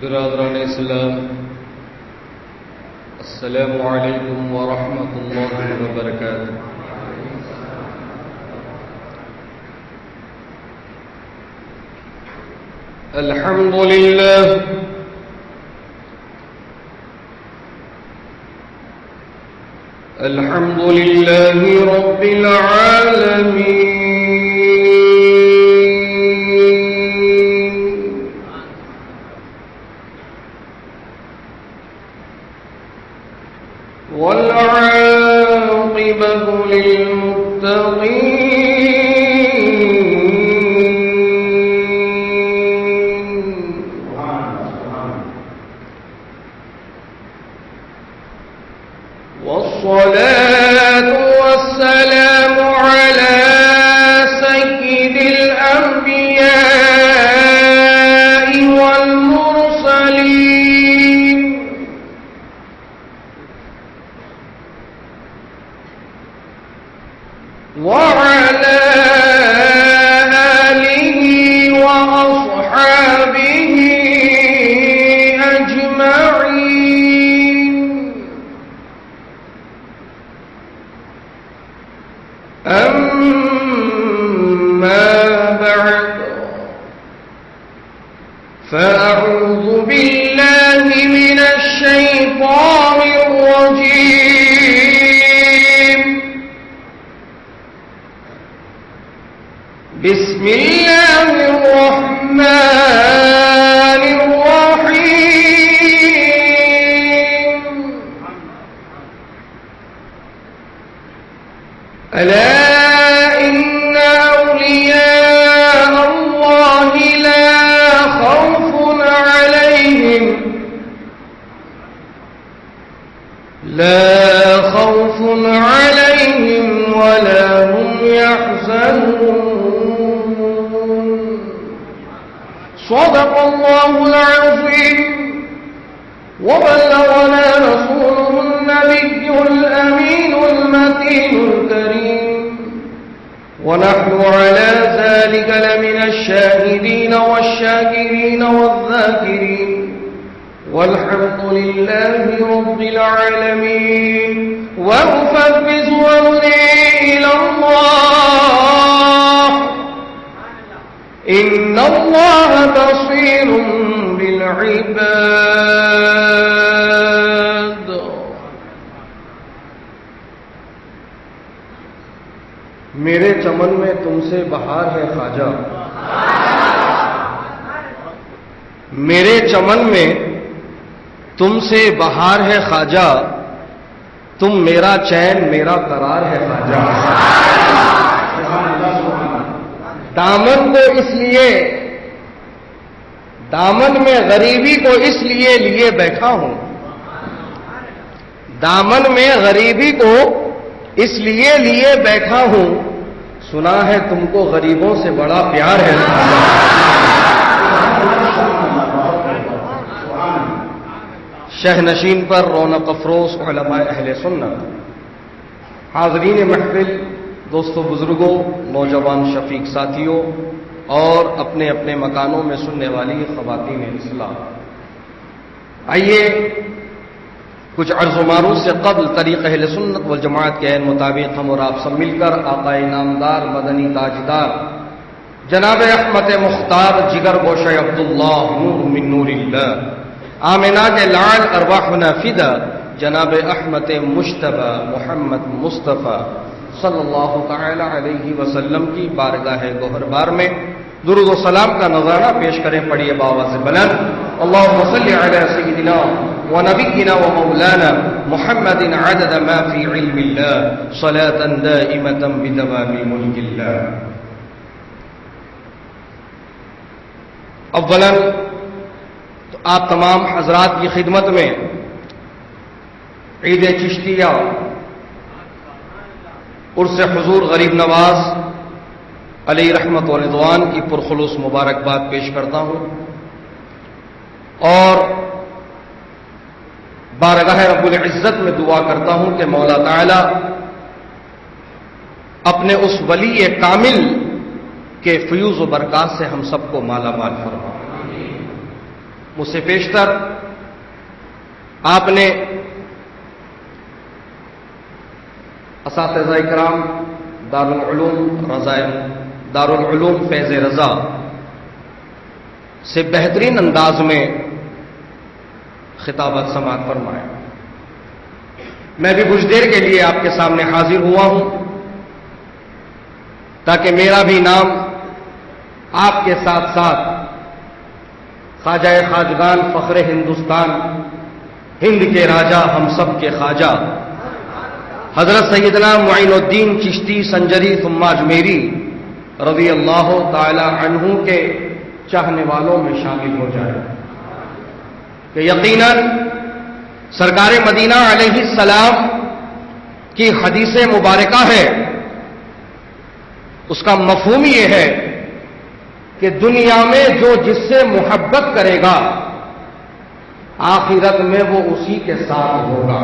برادران اسلام، السلام علیکم ورحمۃ اللہ وبرکاتہ۔ الحمد للہ الحمد للہ رب العالمین، والعاقبۃ للمتقین، والصلاة والسلام على سيد الأنبياء والمرسلين، وعلى آله وأصحابه أجمعين، أما بعد، فأعوذ بالله من الشيطان الرجيم، بسم الله الرحمن الرحيم، ألا إن أولياء الله لا خوف عليهم ولا هم يحزنون، صدق الله العظيم، وبلغنا رسوله النبي الأمين المتين الكريم، ونحن على ذلك لمن الشاهدين والشاكرين والذاكرين، والحمد لله رب العالمين، وأفوض أمري إلى الله، إن الله بصير بالعباد۔ میرے چمن میں تم سے بہار ہے خواجہ، میرے چمن میں تم سے بہار ہے خواجہ، تم میرا چین میرا قرار ہے خواجہ۔ دامن کو اس لیے، دامن میں غریبی کو اس لیے بیٹھا ہوں، دامن میں غریبی کو اس لیے بیٹھا ہوں، سنا ہے تم کو غریبوں سے بڑا پیار ہے خواجہ۔ شہ نشین پر رونق افروز علماء اہل سنت، حاضرین محفل، دوستوں بزرگوں، نوجوان شفیق ساتھیوں اور اپنے اپنے مکانوں میں سننے والی خواتین اسلام، آئیے کچھ عرض و معروض سے قبل طریق اہل سنت والجماعت کے عین مطابق ہم اور آپ سب مل کر آقا نامدار مدنی تاجدار جناب احمد مختار جگر گوشہ عبداللہ نور من نور اللہ آمنہ کے لعل ارواحنا فدا جناب احمد مجتبی محمد مصطفیٰ صلی اللہ تعالی علیہ وسلم کی بارگاہ گوہر بار میں درود و سلام کا نذرانہ پیش کریں، پڑھیے باواز بلند، اللہم صلی علی سیدنا و نبینا و مولانا محمد عدد ما فی علم اللہ صلاة دائمة بدوام ملک اللہ۔ اولا تو آپ تمام حضرات کی خدمت میں عید چشتیہ عرس حضور غریب نواز علیہ رحمت و رضوان کی پرخلوص مبارکباد پیش کرتا ہوں، اور بارگاہ رب العزت میں دعا کرتا ہوں کہ مولا تعالی اپنے اس ولی کامل کے فیوز و برکات سے ہم سب کو مالا مال فرما۔ مجھ سے پیشتر آپ نے اساتذہ کرام دارالعلوم فیض رضا سے بہترین انداز میں خطابت سماعت فرمایا. میں بھی کچھ دیر کے لیے آپ کے سامنے حاضر ہوا ہوں تاکہ میرا بھی نام آپ کے ساتھ ساتھ خواجہ خواجگان فخر ہندوستان، ہند کے راجا، ہم سب کے خواجہ حضرت سیدنا معین الدین چشتی سنجری ثم اجمیری رضی اللہ تعالی عنہ کے چاہنے والوں میں شامل ہو جائے کہ یقیناً سرکار مدینہ علیہ السلام کی حدیث مبارکہ ہے، اس کا مفہوم یہ ہے کہ دنیا میں جو جس سے محبت کرے گا آخرت میں وہ اسی کے ساتھ ہوگا.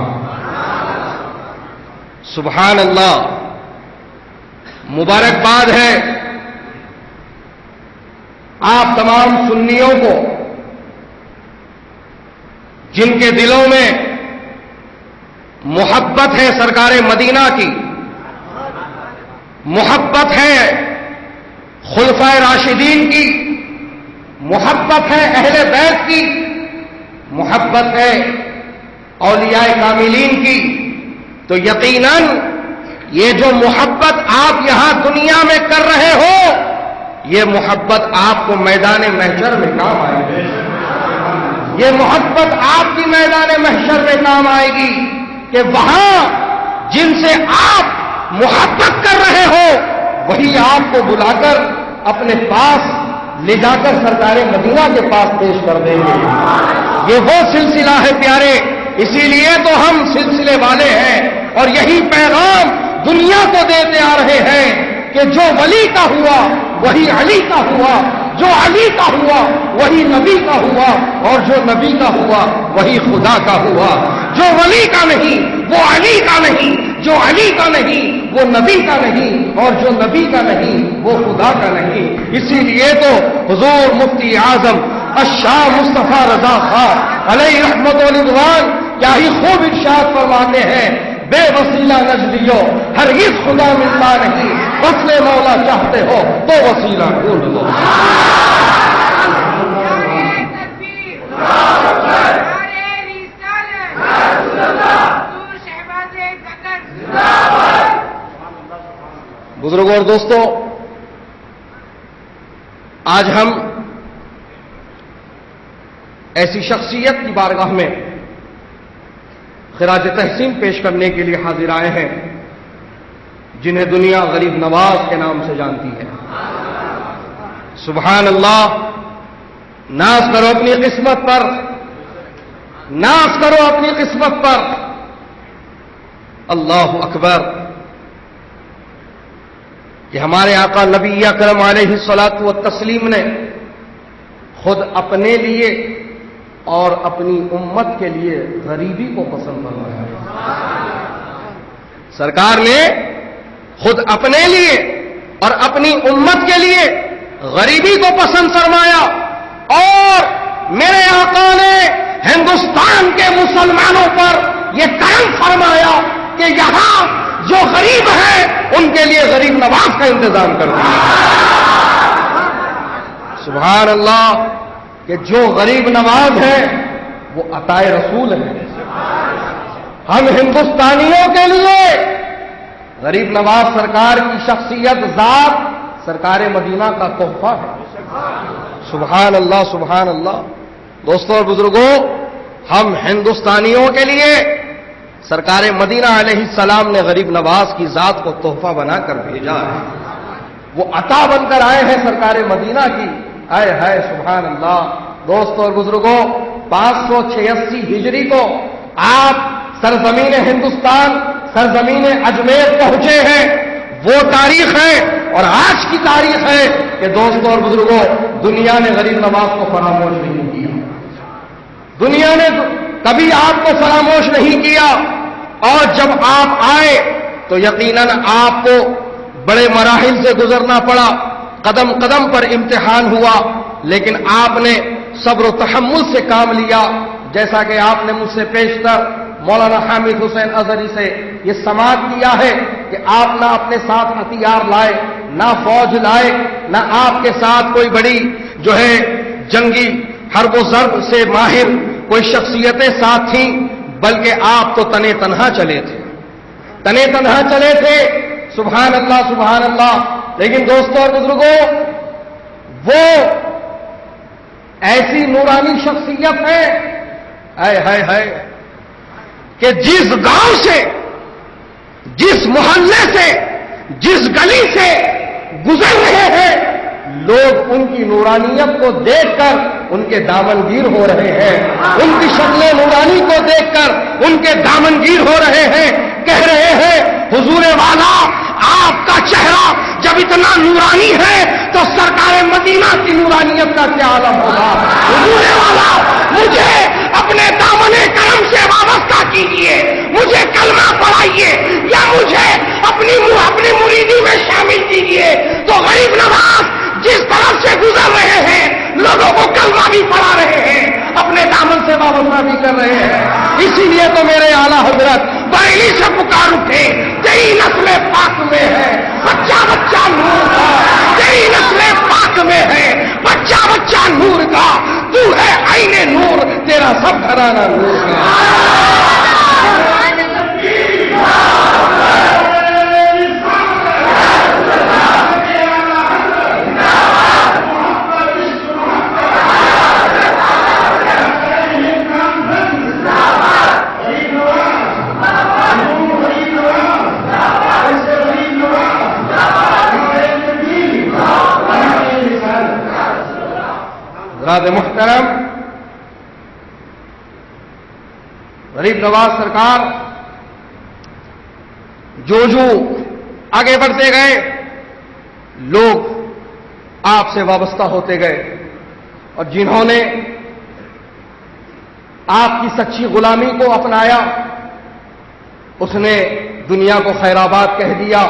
سبحان اللہ. مبارکباد ہے آپ تمام سنیوں کو جن کے دلوں میں محبت ہے سرکار مدینہ کی، محبت ہے خلفائے راشدین کی، محبت ہے اہل بیت کی، محبت ہے اولیاء کاملین کی. تو یقیناً یہ جو محبت آپ یہاں دنیا میں کر رہے ہو، یہ محبت آپ کو میدان محشر میں کام آئے گی. یہ محبت آپ کی میدان محشر میں کام آئے گی کہ وہاں جن سے آپ محبت کر رہے ہو وہی آپ کو بلا کر اپنے پاس لے جا کر سرکار مدینہ کے پاس پیش کر دیں گے. یہ وہ سلسلہ ہے پیارے، اسی لیے تو ہم سلسلے والے ہیں اور یہی پیغام دنیا کو دیتے آ رہے ہیں کہ جو ولی کا ہوا وہی علی کا ہوا، جو علی کا ہوا وہی نبی کا ہوا، اور جو نبی کا ہوا وہی خدا کا ہوا. جو ولی کا نہیں وہ علی کا نہیں، جو علی کا نہیں وہ نبی کا نہیں، اور جو نبی کا نہیں وہ خدا کا نہیں. اسی لیے تو حضور مفتی اعظم الشاہ مصطفیٰ رضا خان علیہ رحمت و رضوان کیا ہی خوب ارشاد فرماتے ہیں، بے وسیلہ نجلیو ہرگز خدا ملتا نہیں، وصل مولا چاہتے ہو تو وسیلہ ڈھونڈ لو. بزرگوں اور دوستوں، آج ہم ایسی شخصیت کی بارگاہ میں خراج تحسین پیش کرنے کے لیے حاضر آئے ہیں جنہیں دنیا غریب نواز کے نام سے جانتی ہے. سبحان اللہ. ناز کرو اپنی قسمت پر، ناز کرو اپنی قسمت پر. اللہ اکبر. کہ ہمارے آقا نبی اکرم علیہ الصلوۃ والتسلیم نے خود اپنے لیے اور اپنی امت کے لیے غریبی کو پسند فرمایا. سرکار نے خود اپنے لیے اور اپنی امت کے لیے غریبی کو پسند فرمایا، اور میرے آقا نے ہندوستان کے مسلمانوں پر یہ کرم فرمایا کہ یہاں جو غریب ہے ان کے لیے غریب نواز کا انتظام کر دیا. سبحان اللہ. کہ جو غریب نواز ہے وہ عطائے رسول ہے. ہم ہندوستانیوں کے لیے غریب نواز سرکار کی شخصیت، ذات سرکار مدینہ کا تحفہ ہے. سبحان اللہ سبحان اللہ. دوستوں اور بزرگوں، ہم ہندوستانیوں کے لیے سرکار مدینہ علیہ السلام نے غریب نواز کی ذات کو تحفہ بنا کر بھیجا ہے. وہ عطا بن کر آئے ہیں سرکار مدینہ کی. آئے ہائے سبحان اللہ. دوستوں اور بزرگوں، 586 ہجری کو آپ سرزمین ہندوستان، سرزمین اجمیر پہنچے ہیں. وہ تاریخ ہے اور آج کی تاریخ ہے کہ دوستوں اور بزرگوں، دنیا نے غریب نواز کو فراموش نہیں کیا. دنیا نے کبھی آپ کو فراموش نہیں کیا. اور جب آپ آئے تو یقیناً آپ کو بڑے مراحل سے گزرنا پڑا، قدم قدم پر امتحان ہوا، لیکن آپ نے صبر و تحمل سے کام لیا، جیسا کہ آپ نے مجھ سے پیشتر مولانا حامد حسین اظہری سے یہ سماعت کیا ہے کہ آپ نہ اپنے ساتھ ہتھیار لائے، نہ فوج لائے، نہ آپ کے ساتھ کوئی بڑی جو ہے جنگی حرب و ضرب سے ماہر کوئی شخصیتیں ساتھ تھیں، بلکہ آپ تو تنے تنہا چلے تھے، تنے تنہا چلے تھے۔ سبحان اللہ سبحان اللہ۔ لیکن دوستوں اور بزرگوں، وہ ایسی نورانی شخصیت ہے ہے کہ جس گاؤں سے، جس محلے سے، جس گلی سے گزر رہے ہیں، لوگ ان کی نورانیت کو دیکھ کر ان کے دامنگیر ہو رہے ہیں، ان کی شکل نورانی کو دیکھ کر ان کے دامنگیر ہو رہے ہیں، کہہ رہے ہیں حضور والا آپ کا چہرہ جب اتنا نورانی ہے تو سرکار مدینہ کی نورانیت کا کیا عالم ہوگا۔ حضور والا مجھے اپنے دامن کرم سے وابستہ کیجیے، مجھے کلمہ پڑھائیے یا مجھے اپنی مریدی میں شامل کیجیے۔ تو غریب نواز جس طرف سے گزر رہے ہیں، لوگوں کو کلمہ بھی پڑھا رہے ہیں، اپنے دامن سے وابستہ بھی کر رہے ہیں۔ اسی لیے تو میرے اعلیٰ حضرت بریلی سے پکار اٹھے، تیری نسل پاک میں ہے بچہ بچہ نور کا، تیری نسل پاک میں ہے بچہ بچہ نور کا، تو ہے عین نور، تیرا سب گھرانہ نور کا۔ محترم، غریب نواز سرکار جو آگے بڑھتے گئے، لوگ آپ سے وابستہ ہوتے گئے، اور جنہوں نے آپ کی سچی غلامی کو اپنایا، اس نے دنیا کو خیرآباد کہہ دیا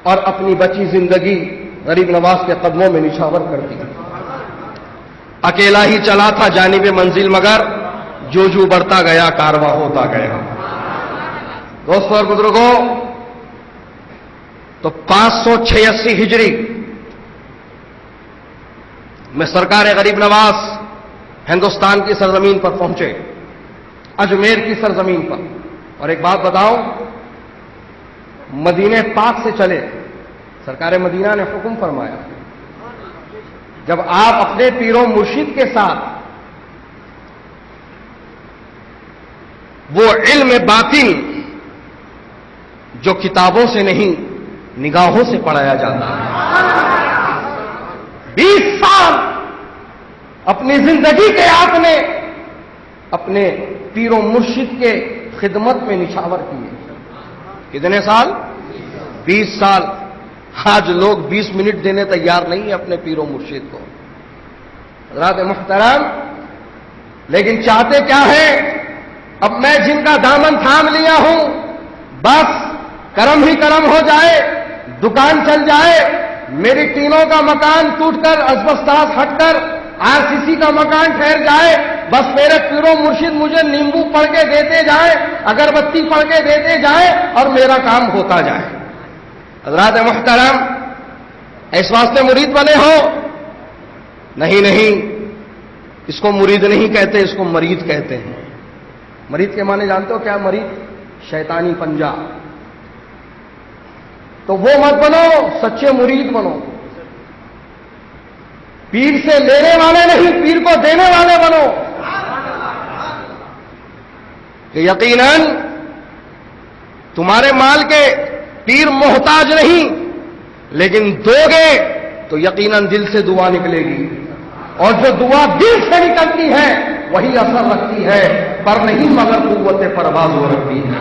اور اپنی بچی زندگی غریب نواز کے قدموں میں نچھاور کر دی۔ اکیلا ہی چلا تھا جانب منزل، مگر جو بڑھتا گیا کارواں ہوتا گیا۔ دوستوں اور بزرگوں، تو 586 ہجری میں سرکار غریب نواز ہندوستان کی سرزمین پر پہنچے، اجمیر کی سرزمین پر۔ اور ایک بات بتاؤں، مدینہ پاک سے چلے، سرکار مدینہ نے حکم فرمایا جب آپ اپنے پیر و مرشد کے ساتھ وہ علم باطن جو کتابوں سے نہیں نگاہوں سے پڑھایا جاتا ہے، 20 سال اپنی زندگی کے آپ نے اپنے پیر و مرشد کے خدمت میں نچھاور کیے۔ کتنے سال؟ 20 سال۔ آج لوگ 20 منٹ دینے تیار نہیں ہیں اپنے پیر و مرشد کو۔ حضرات محترم، لیکن چاہتے کیا ہے؟ اب میں جن کا دامن تھام لیا ہوں، بس کرم ہی کرم ہو جائے، دکان چل جائے، میری ٹینوں کا مکان ٹوٹ کر اسبستاس ہٹ کر RCC کا مکان ٹھہر جائے، بس میرے پیر و مرشد مجھے نیمبو پڑھ کے دیتے جائیں، اگربتی پڑھ کے دیتے جائیں، اور میرا کام ہوتا جائے۔ حضرات محترم، اس واسطے مرید بنے ہو؟ نہیں، اس کو مرید نہیں کہتے، اس کو مرید کہتے ہیں۔ مرید کے معنی جانتے ہو کیا؟ مرید شیطانی پنجہ۔ تو وہ مت بنو، سچے مرید بنو، پیر سے لینے والے نہیں، پیر کو دینے والے بنو، کہ یقیناً تمہارے مال کے پیر محتاج نہیں، لیکن دو گے تو یقیناً دل سے دعا نکلے گی، اور جو دعا دل سے نکلتی ہے وہی اثر رکھتی ہے، پر نہیں مگر قوت پرواز ہو رکھتی ہے۔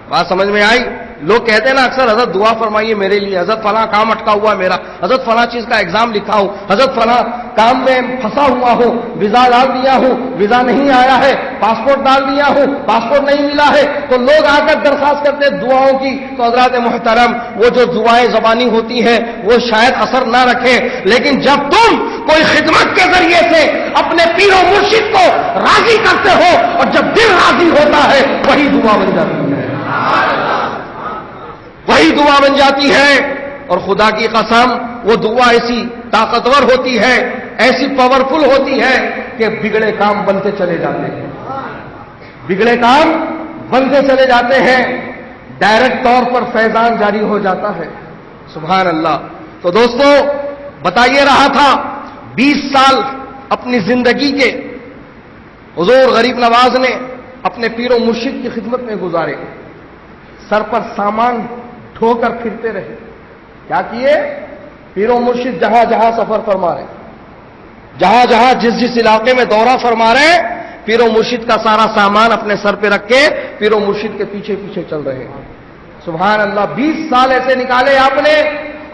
بات سمجھ میں آئی؟ لوگ کہتے ہیں نا اکثر حضرت دعا فرمائیے میرے لیے، حضرت فلاں کام اٹکا ہوا ہے میرا، حضرت فلاں چیز کا ایگزام لکھا ہوں، حضرت فلاں کام میں پھنسا ہوا ہوں، ویزا ڈال دیا ہوں، ویزا نہیں آیا ہے، پاسپورٹ ڈال دیا ہوں، پاسپورٹ نہیں ملا ہے، تو لوگ آ کر درخواست کرتے ہیں دعاؤں کی. تو حضرات محترم وہ جو دعائیں زبانی ہوتی ہیں وہ شاید اثر نہ رکھے، لیکن جب تم کوئی خدمت کے ذریعے سے اپنے پیر و مرشد کو راضی کرتے ہو اور جب دل راضی ہوتا ہے وہی دعا بن جاتی ہے، وہی دعا بن جاتی ہے. اور خدا کی قسم وہ دعا ایسی طاقتور ہوتی ہے، ایسی پاورفل ہوتی ہے کہ بگڑے کام بنتے چلے جاتے ہیں، بگڑے کام بنتے چلے جاتے ہیں، ڈائریکٹ طور پر فیضان جاری ہو جاتا ہے. سبحان اللہ. تو دوستو بتائیے رہا تھا 20 سال اپنی زندگی کے حضور غریب نواز نے اپنے پیر و مرشد کی خدمت میں گزارے، سر پر سامان ڈھو کر پھرتے رہے. کیا کیے؟ پیر و مرشد جہاں جہاں سفر فرما رہے، جہاں جہاں جس علاقے میں دورہ فرما رہے، پیر و مرشد کا سارا سامان اپنے سر پہ رکھ کے پیر و مرشد کے پیچھے پیچھے چل رہے ہیں. سبحان اللہ. 20 سال ایسے نکالے آپ نے،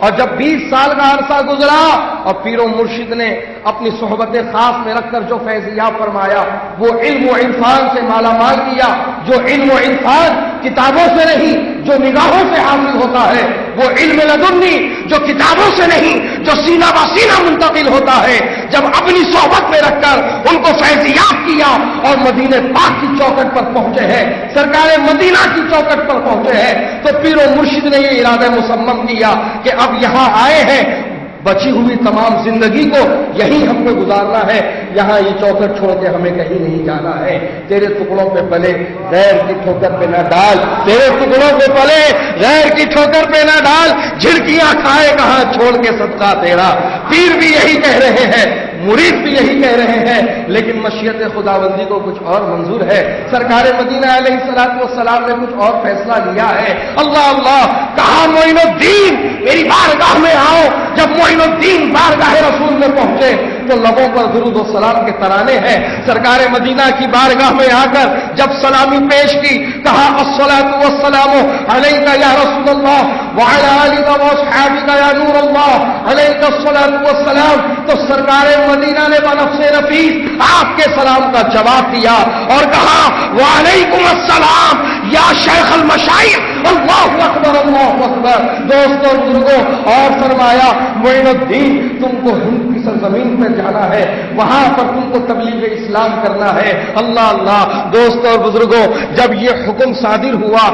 اور جب 20 سال کا عرصہ گزرا اور پیر و مرشد نے اپنی صحبت خاص میں رکھ کر جو فیضیاب فرمایا، وہ علم و عرفان سے مالا مال کیا، جو علم و عرفان کتابوں سے نہیں جو نگاہوں سے حاصل ہوتا ہے، وہ علم لدنی جو کتابوں سے نہیں جو سینہ بہ سینہ منتقل ہوتا ہے، جب اپنی صحبت میں رکھ کر ان کو فیضیاب کیا اور مدینہ پاک کی چوکٹ پر پہنچے ہیں، سرکار مدینہ کی چوکٹ پر پہنچے ہیں، تو پیر و مرشد نے یہ ارادہ مصمم کیا کہ اب یہاں آئے ہیں، بچی ہوئی تمام زندگی کو یہیں ہم کو گزارنا ہے، یہاں یہ چوکٹ چھوڑ کے ہمیں کہیں نہیں جانا ہے. تیرے ٹکڑوں پہ پلے غیر کی ٹھوکر پہ نہ ڈال، تیرے ٹکڑوں پہ پلے غیر کی ٹھوکر پہ نہ ڈال، جھڑکیاں کھائے کہاں چھوڑ کے صدقہ تیرا. پیر بھی یہی کہہ رہے ہیں، مرید بھی یہی کہہ رہے ہیں، لیکن مشیت خداوندی کو کچھ اور منظور ہے. سرکار مدینہ علیہ الصلوۃ والسلام نے کچھ اور فیصلہ لیا ہے. اللہ اللہ. کہا معین الدین میری بارگاہ میں آؤ. جب معین الدین بارگاہ رسول میں پہنچے تو لبوں پر درود و سلام کے ترانے ہیں. سرکار مدینہ کی بارگاہ میں آ کر جب سلامی پیش کی، کہا الصلاۃ والسلام علیک یا رسول اللہ وعلی آلک واصحابک یا نور اللہ علیک الصلاۃ والسلام. تو سرکار مدینہ نے بنفس نفیس آپ کے سلام کا جواب دیا اور کہا وعلیکم السلام یا شیخ المشائخ. اللہ اکبر اللہ اکبر. دوستوں بزرگوں، اور فرمایا معین الدین تم کو ہند کی سرزمین پر جانا ہے، وہاں پر تم کو تبلیغ اسلام کرنا ہے. اللہ اللہ. دوستوں اور بزرگوں، جب یہ حکم صادر ہوا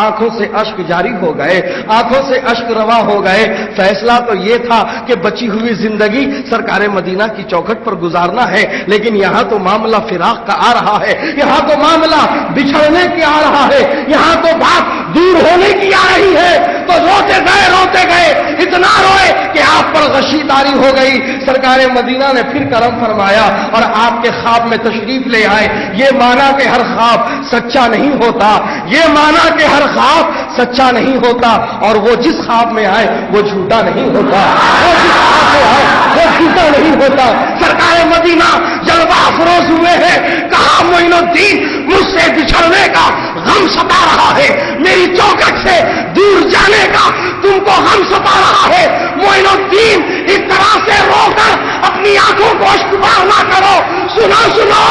آنکھوں سے اشک جاری ہو گئے، آنکھوں سے اشک روا ہو گئے. فیصلہ تو یہ تھا کہ بچی ہوئی زندگی سرکار مدینہ کی چوکھٹ پر گزارنا ہے، لیکن یہاں تو معاملہ فراق کا آ رہا ہے، یہاں تو معاملہ بچھڑنے کی آ رہا ہے، یہاں تو بات دور ہونے کی آ رہی ہے. تو روتے گئے اتنا روئے کہ آپ پر غشی طاری ہو گئی. سرکار مدینہ نے پھر کرم فرمایا اور آپ کے خواب میں تشریف لے آئے. یہ مانا کہ ہر خواب سچا نہیں ہوتا، یہ مانا کہ ہر خواب سچا نہیں ہوتا، اور وہ جس خواب میں آئے وہ جھوٹا نہیں ہوتا، وہ جس خواب میں آئے وہ جھوٹا نہیں ہوتا. سرکار مدینہ جلوہ افروز ہوئے ہیں. کہا معین الدین مجھ سے بچھڑنے کا غم ستا رہا ہے، میری چوکٹ سے دور جانے کا تم کو غم ستا رہا ہے. معین الدین اس طرح سے رو کر اپنی آنکھوں کو اشکبار نہ کرو. سنو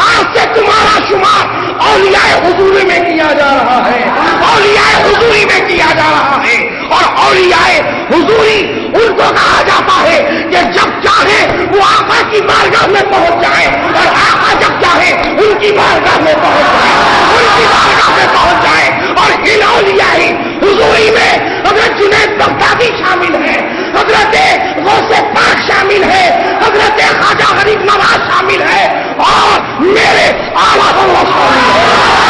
آج سے تمہارا شمار اولیاء حضوری میں کیا جا رہا ہے، اولیاء حضوری میں کیا جا رہا ہے. اور اولیاء حضوری ان کو کہا جاتا ہے کہ جب چاہے وہ آقا کی بارگاہ میں پہنچ جائے، اور آقا جب چاہے ان کی بارگاہ میں پہنچ جائے، ان کی بارگاہ میں پہنچ جائے. اور ان اولیاء حضوری میں حضرت جنید بغدادی شامل ہے، حضرت غوث پاک شامل ہے، حضرت خواجہ غریب نواز شامل ہے، اور میرے اعلیٰ حضرت شامل ہے.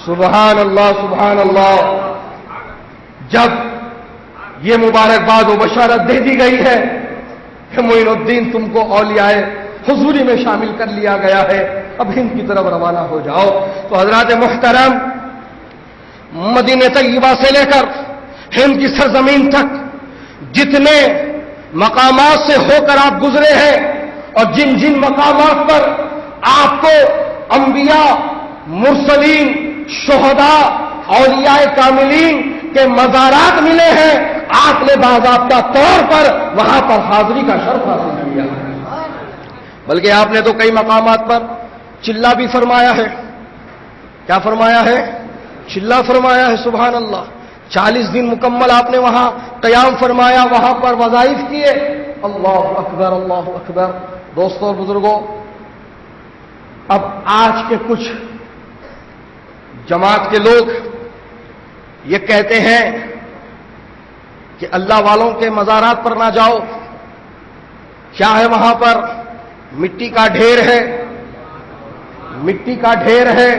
سبحان اللہ سبحان اللہ. جب یہ مبارکباد و بشارت دے دی گئی ہے کہ معین الدین تم کو اولیاء حضوری میں شامل کر لیا گیا ہے، اب ہند کی طرف روانہ ہو جاؤ۔ تو حضرات محترم، مدینہ طیبہ سے لے کر ہند کی سرزمین تک جتنے مقامات سے ہو کر آپ گزرے ہیں اور جن جن مقامات پر آپ کو انبیاء، مرسلین، شہداء، اولیاء کاملین کے مزارات ملے ہیں، آپ نے باضابطہ طور پر وہاں پر حاضری کا شرف حاصل کیا ہے۔ بلکہ آپ نے تو کئی مقامات پر چلہ بھی فرمایا ہے۔ کیا فرمایا ہے؟ چلہ فرمایا ہے، سبحان اللہ۔ 40 دن مکمل آپ نے وہاں قیام فرمایا، وہاں پر وظائف کیے۔ اللہ اکبر، اللہ اکبر۔ دوستوں اور بزرگوں، اب آج کے کچھ جماعت کے لوگ یہ کہتے ہیں کہ اللہ والوں کے مزارات پر نہ جاؤ، کیا ہے وہاں پر؟ مٹی کا ڈھیر ہے، مٹی کا ڈھیر ہے،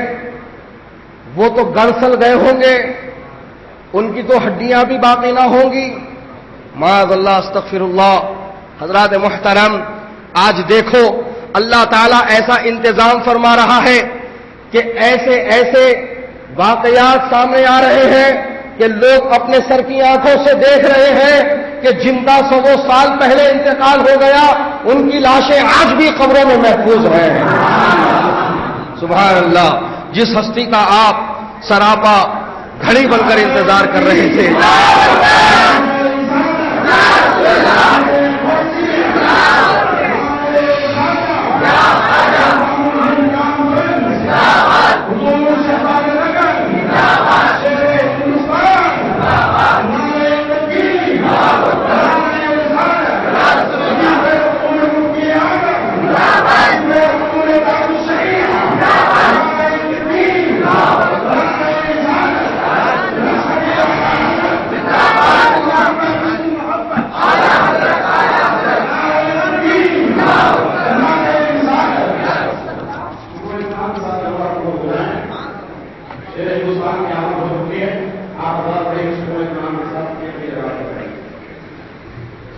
وہ تو گڑسل گئے ہوں گے، ان کی تو ہڈیاں بھی باقی نہ ہوں گی۔ معاذ اللہ، استغفر اللہ۔ حضرات محترم، آج دیکھو اللہ تعالیٰ ایسا انتظام فرما رہا ہے کہ ایسے ایسے واقعات سامنے آ رہے ہیں کہ لوگ اپنے سر کی آنکھوں سے دیکھ رہے ہیں کہ جن کا 100 سال پہلے انتقال ہو گیا، ان کی لاشیں آج بھی قبروں میں محفوظ ہیں۔ سبحان اللہ۔ جس ہستی کا آپ سراپا گھڑی بن کر انتظار کر رہے تھے،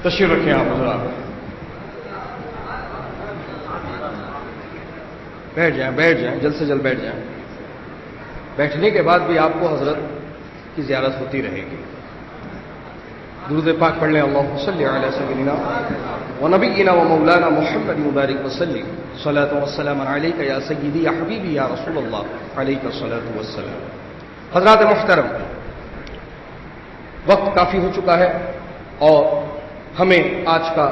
تشریف رکھیں آپ حضرات، بیٹھ جائیں، بیٹھ جائیں، جلد سے جلد بیٹھ جائیں۔ بیٹھنے کے بعد بھی آپ کو حضرت کی زیارت ہوتی رہے گی۔ درود پاک پڑھ لیں۔ اللہم صلی علی سیدنا و نبینا و مولانا محمد مبارک وسلم، صلاۃ و سلام علیک یا سیدی یا حبیبی یا رسول اللہ، علیک الصلاۃ والسلام۔ حضرات محترم، وقت کافی ہو چکا ہے اور ہمیں آج کا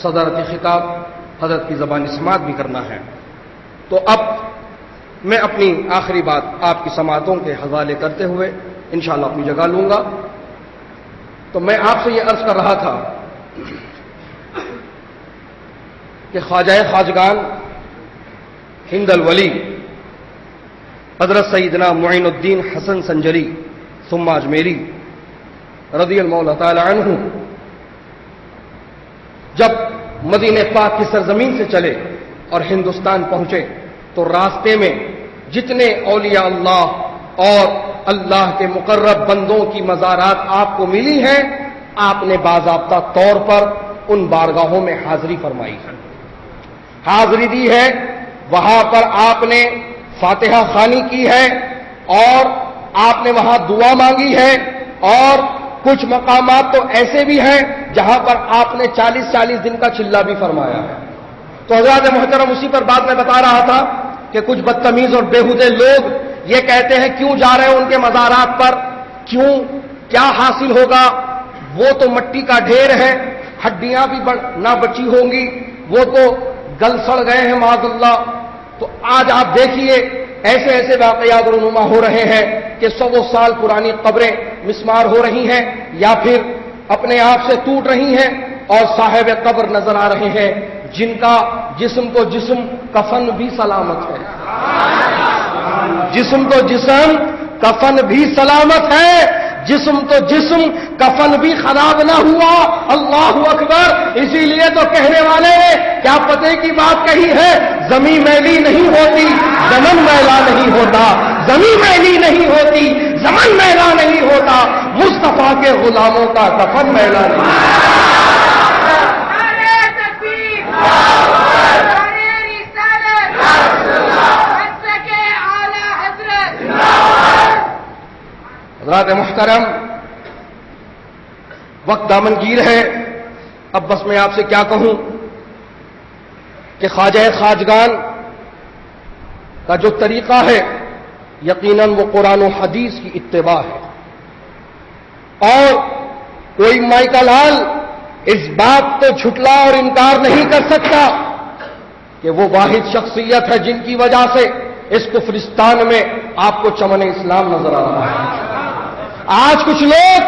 صدارتی خطاب حضرت کی زبانی سماعت بھی کرنا ہے، تو اب میں اپنی آخری بات آپ کی سماعتوں کے حوالے کرتے ہوئے انشاءاللہ اپنی جگہ لوں گا۔ تو میں آپ سے یہ عرض کر رہا تھا کہ خواجہ خواجگان ہند الولی حضرت سیدنا معین الدین حسن سنجری ثم اجمیری رضی اللہ تعالی عنہ جب مدینہ پاک کی سرزمین سے چلے اور ہندوستان پہنچے تو راستے میں جتنے اولیاء اللہ اور اللہ کے مقرب بندوں کی مزارات آپ کو ملی ہیں، آپ نے باضابطہ طور پر ان بارگاہوں میں حاضری فرمائی ہے، حاضری دی ہے، وہاں پر آپ نے فاتحہ خوانی کی ہے اور آپ نے وہاں دعا مانگی ہے، اور کچھ مقامات تو ایسے بھی ہیں جہاں پر آپ نے 40 دن کا چلہ بھی فرمایا ہے۔ تو حضرات محترم، اسی پر بات میں بتا رہا تھا کہ کچھ بدتمیز اور بیہودے لوگ یہ کہتے ہیں کیوں جا رہے ہیں ان کے مزارات پر، کیوں، کیا حاصل ہوگا، وہ تو مٹی کا ڈھیر ہے، ہڈیاں بھی نہ بچی ہوں گی، وہ تو گل سڑ گئے ہیں معاذ اللہ۔ تو آج آپ دیکھیے ایسے ایسے واقعات رونما ہو رہے ہیں کہ 100 سال پرانی قبریں مسمار ہو رہی ہیں یا پھر اپنے آپ سے ٹوٹ رہی ہیں اور صاحب قبر نظر آ رہے ہیں جن کا جسم تو جسم، کفن بھی سلامت ہے، جسم تو جسم، کفن بھی سلامت ہے، جسم تو جسم، کفن بھی خراب نہ ہوا۔ اللہ اکبر۔ اسی لیے تو کہنے والے نے کیا پتے کی بات کہی ہے، زمین میلی نہیں ہوتی، زمن میلا نہیں ہوتا، زمین میلی نہیں ہوتی، زمن میلا نہیں ہوتا، مصطفیٰ کے غلاموں کا کفن میلا نہیں ہوتا۔ حضرات محترم، وقت دامنگیر ہے، اب بس میں آپ سے کیا کہوں کہ خواجہ خواجگان کا جو طریقہ ہے یقیناً وہ قرآن و حدیث کی اتباع ہے، اور کوئی مائیکا لال اس بات کو جھٹلا اور انکار نہیں کر سکتا کہ وہ واحد شخصیت ہے جن کی وجہ سے اس کفرستان میں آپ کو چمن اسلام نظر آ رہا ہے۔ آج کچھ لوگ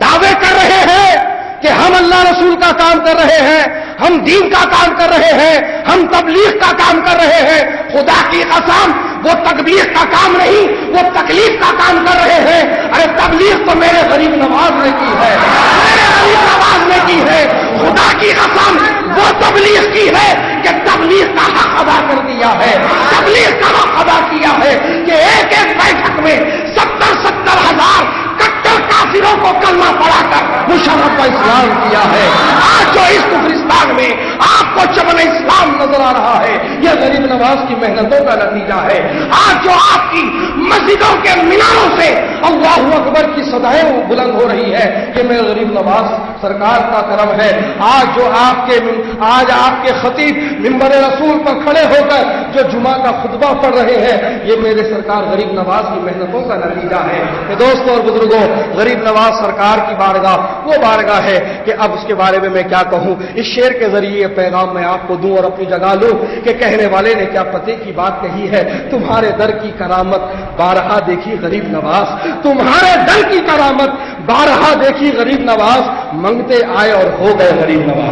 دعوے کر رہے ہیں کہ ہم اللہ رسول کا کام کر رہے ہیں، ہم دین کا کام کر رہے ہیں، ہم تبلیغ کا کام کر رہے ہیں۔ خدا کی قسم وہ تبلیغ کا کام نہیں، وہ تکلیف کا کام کر رہے ہیں۔ ارے تبلیغ تو میرے غریب نواز نے کی ہے، میرے غریب نواز نے کی ہے۔ خدا کی قسم وہ تبلیغ کی ہے کہ تبلیغ کا حق ادا کر دیا ہے، تبلیغ کا حق ادا کیا ہے کہ ایک ایک بیٹھک میں 70,000 کٹر کافروں کو کلمہ پڑھا کر مشرف کا اسلام کیا ہے۔ آج جو اس کفرستان میں آپ کو چمن اسلام نظر آ رہا ہے یہ غریب نواز کی محنتوں کا نتیجہ ہے۔ آج جو آپ کی مسجدوں کے میناروں سے اللہ اکبر کی صدائیں بلند ہو رہی ہے یہ میرے غریب نواز سرکار کا کرم ہے۔ آج جو آپ کے خطیب منبر رسول پر کھڑے ہو کر جو جمعہ کا خطبہ پڑھ رہے ہیں یہ میرے سرکار غریب نواز کی محنتوں کا نتیجہ ہے۔ کہ دوستوں اور بزرگوں، غریب نواز سرکار کی بارگاہ وہ بارگاہ ہے کہ اب اس کے بارے میں میں کیا کہوں۔ اس شعر کے ذریعے یہ پیغام میں آپ کو دوں اور اپنی جگہ لوں کہ کہنے والے نے کیا پتے کی بات کہی ہے، تمہارے در کی کرامت بارہا دیکھی غریب نواز، تمہارے در کی کرامت بارہا دیکھی غریب نواز، منگتے آئے اور ہو گئے غریب نواز۔